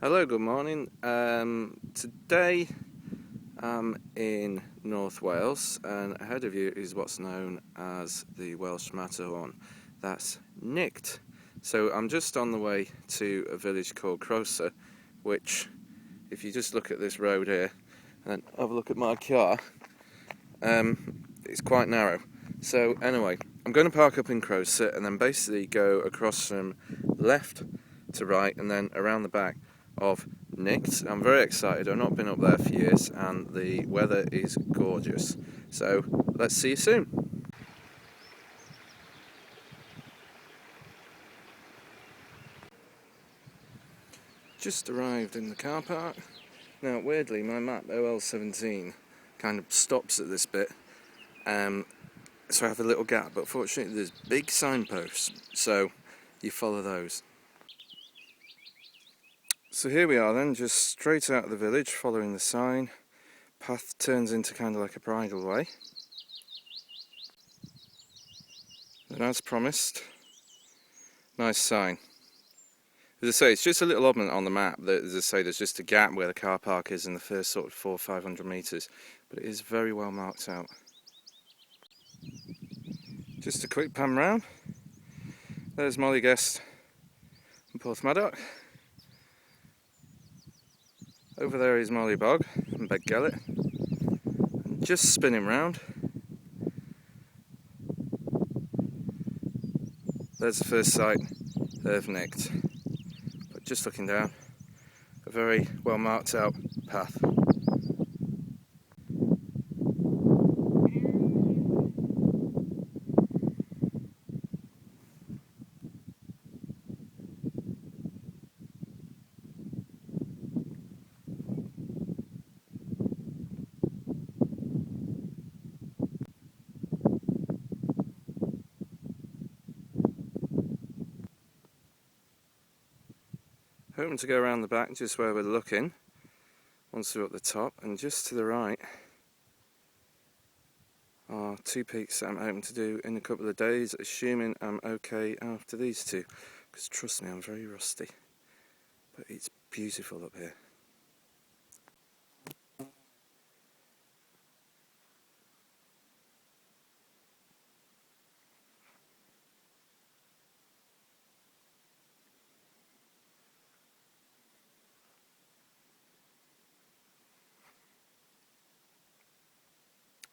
Hello, good morning. Today I'm in North Wales, and ahead of you is what's known as the Welsh Matterhorn. That's Cnicht. So I'm just on the way to a village called Croeser, which, if you just look at this road here and have a look at my car, it's quite narrow. So anyway, I'm going to park up in Croeser and then basically go across from left to right and then around the back of Cnicht. I'm very excited. I've not been up there for years and the weather is gorgeous. So let's see you soon. Just arrived in the car park. Now weirdly my map OL17 kind of stops at this bit, so I have a little gap, but fortunately there's big signposts, so you follow those. So here we are then, just straight out of the village, following the sign. Path turns into kind of like a bridle way. And as promised, nice sign. As I say, it's just a little oddment on the map that, as I say, there's just a gap where the car park is in the first sort of 400 or 500 metres, but it is very well marked out. Just a quick pan round. There's Moel Hebog and Porthmadog. Over there is Moel Hebog and Beggellet. And just spinning round. There's the first sight of Cnicht. But just looking down, a very well marked out path. Hoping to go around the back just where we're looking once we're at the top, and just to the right are two peaks that I'm hoping to do in a couple of days, assuming I'm okay after these two, because trust me, I'm very rusty, but it's beautiful up here.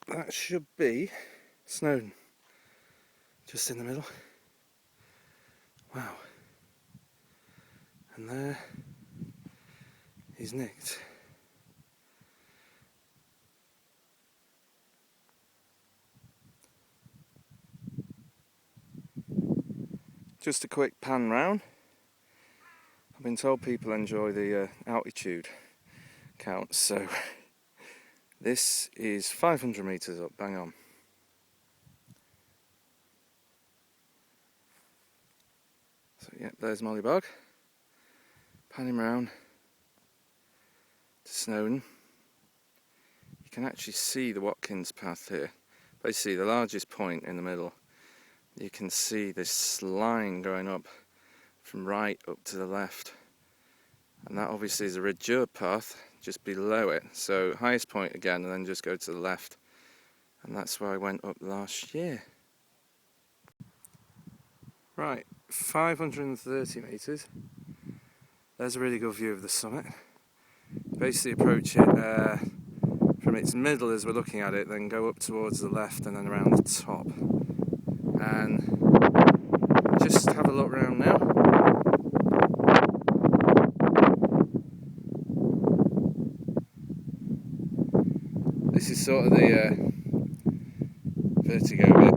That should be Snowdonia, just in the middle. Wow. And there is Cnicht. Just a quick pan round. I've been told people enjoy the altitude count, so this is 500 metres up, bang on. So yeah, there's Moel Hebog, panning round to Snowdonia. You can actually see the Watkins path here, basically the largest point in the middle. You can see this line going up from right up to the left, and that obviously is a Ridge path just below it, so highest point again and then just go to the left, and that's where I went up last year. Right, 530 metres. There's a really good view of the summit. Basically approach it from its middle as we're looking at it, then go up towards the left and then around the top. And just have a look around now. This is sort of the vertigo bit.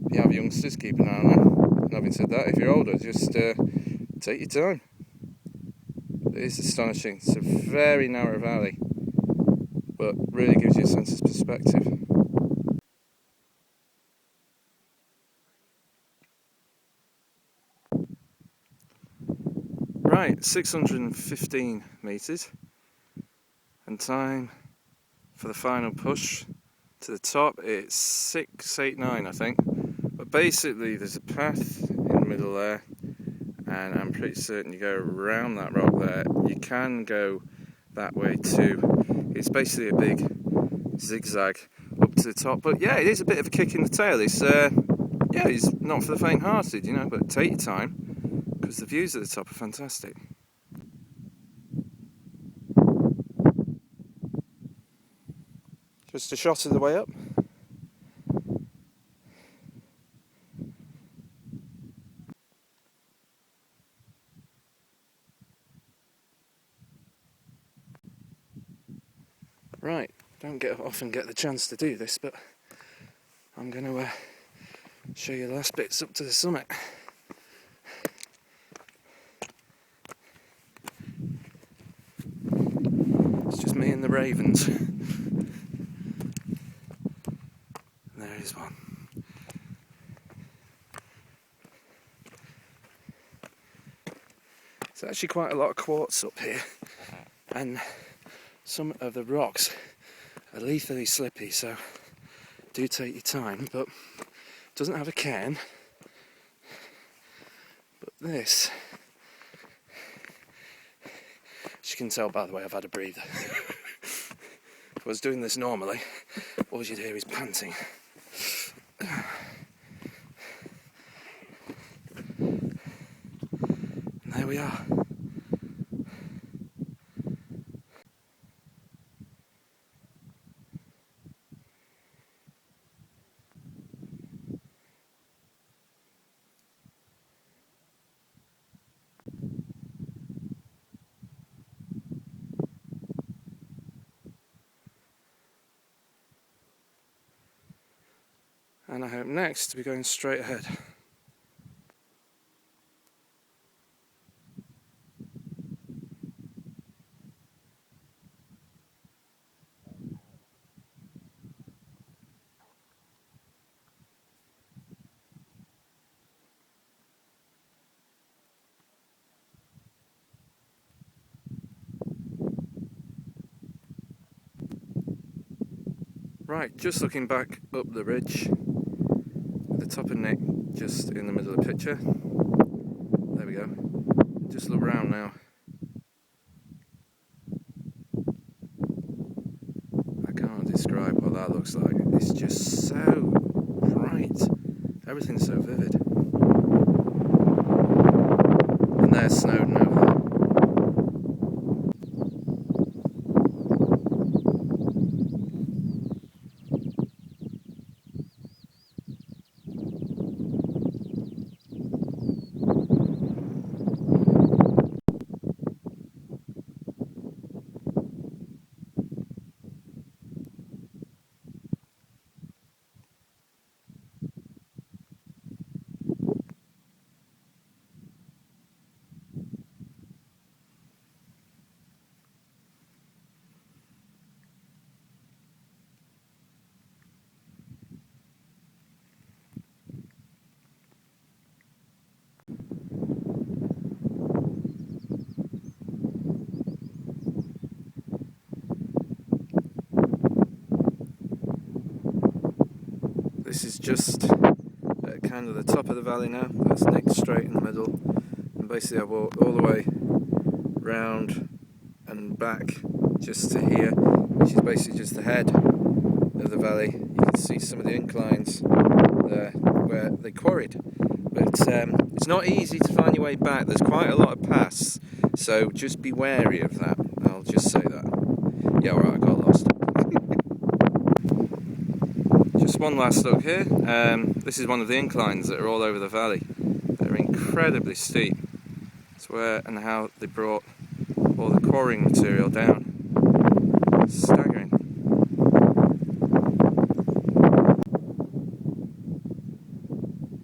If you have youngsters, keep an eye on them. And having said that, if you're older, just take your time. It is astonishing. It's a very narrow valley, but really gives you a sense of perspective. Right, 615 metres, and time for the final push to the top. It's 6:89, I think. But basically, there's a path in the middle there, and I'm pretty certain you go around that rock there. You can go that way too. It's basically a big zigzag up to the top, but yeah, it is a bit of a kick in the tail. It's yeah, it's not for the faint-hearted, you know, but take your time because the views at the top are fantastic. Just a shot of the way up. Right, don't often get the chance to do this, but I'm going to show you the last bits up to the summit. It's just me and the ravens. There is one. There's actually quite a lot of quartz up here, and some of the rocks are lethally slippy, so do take your time. But it doesn't have a cairn. But this, as you can tell by the way I've had a breather. If I was doing this normally, all you'd hear is panting. And there we are. And I hope next to be going straight ahead. Right, just looking back up the ridge, the top of Cnicht just in the middle of the picture. There we go. Just look round now. I can't describe what that looks like. It's just so bright. Everything's so vivid. And there's Snowdonia over there. This is just at kind of the top of the valley now. That's Cnicht straight in the middle, and basically I walked all the way round and back just to here, which is basically just the head of the valley. You can see some of the inclines there where they quarried, but it's not easy to find your way back. There's quite a lot of paths, so just be wary of that. I'll just say that. Yeah, alright, I got lost. Just one last look here. This is one of the inclines that are all over the valley. They're incredibly steep. It's where and how they brought all the quarrying material down. It's staggering.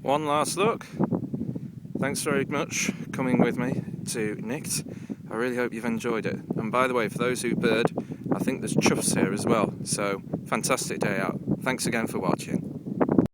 One last look. Thanks very much for coming with me to Cnicht. I really hope you've enjoyed it. And by the way, for those who bird, I think there's chuffs here as well. So, fantastic day out. Thanks again for watching.